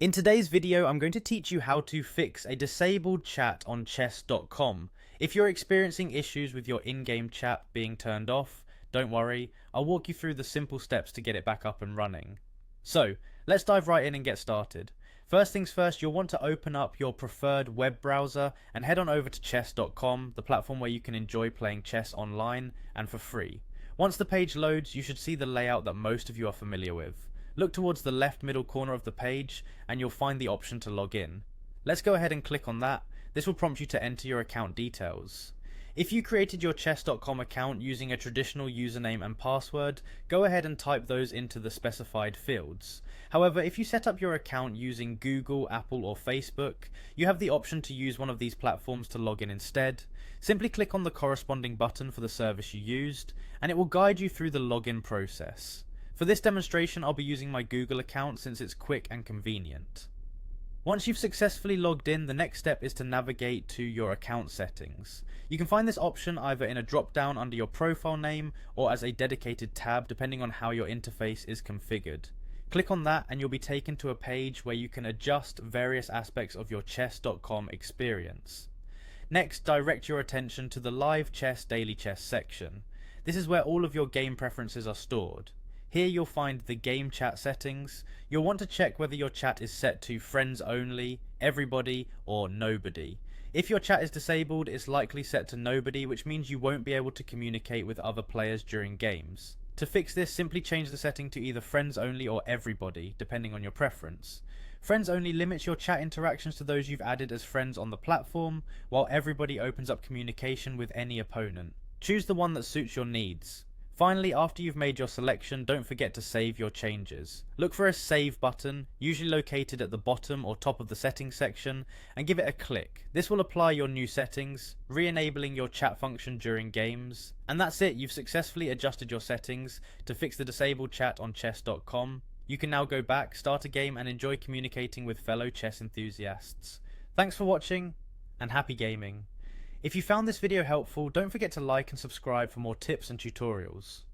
In today's video, I'm going to teach you how to fix a disabled chat on chess.com. If you're experiencing issues with your in-game chat being turned off, don't worry, I'll walk you through the simple steps to get it back up and running. So, let's dive right in and get started. First things first, you'll want to open up your preferred web browser and head on over to chess.com, the platform where you can enjoy playing chess online and for free. Once the page loads, you should see the layout that most of you are familiar with. Look towards the left middle corner of the page and you'll find the option to log in. Let's go ahead and click on that. This will prompt you to enter your account details. If you created your chess.com account using a traditional username and password, go ahead and type those into the specified fields. However, if you set up your account using Google, Apple or Facebook, you have the option to use one of these platforms to log in instead. Simply click on the corresponding button for the service you used, and it will guide you through the login process. For this demonstration, I'll be using my Google account since it's quick and convenient. Once you've successfully logged in, the next step is to navigate to your account settings. You can find this option either in a drop down under your profile name or as a dedicated tab depending on how your interface is configured. Click on that and you'll be taken to a page where you can adjust various aspects of your chess.com experience. Next, direct your attention to the Live Chess Daily Chess section. This is where all of your game preferences are stored. Here you'll find the game chat settings. You'll want to check whether your chat is set to friends only, everybody, or nobody. If your chat is disabled, it's likely set to nobody, which means you won't be able to communicate with other players during games. To fix this, simply change the setting to either friends only or everybody, depending on your preference. Friends only limits your chat interactions to those you've added as friends on the platform, while everybody opens up communication with any opponent. Choose the one that suits your needs. Finally, after you've made your selection, don't forget to save your changes. Look for a save button, usually located at the bottom or top of the settings section, and give it a click. This will apply your new settings, re-enabling your chat function during games. And that's it, you've successfully adjusted your settings to fix the disabled chat on chess.com. You can now go back, start a game, and enjoy communicating with fellow chess enthusiasts. Thanks for watching, and happy gaming. If you found this video helpful, don't forget to like and subscribe for more tips and tutorials.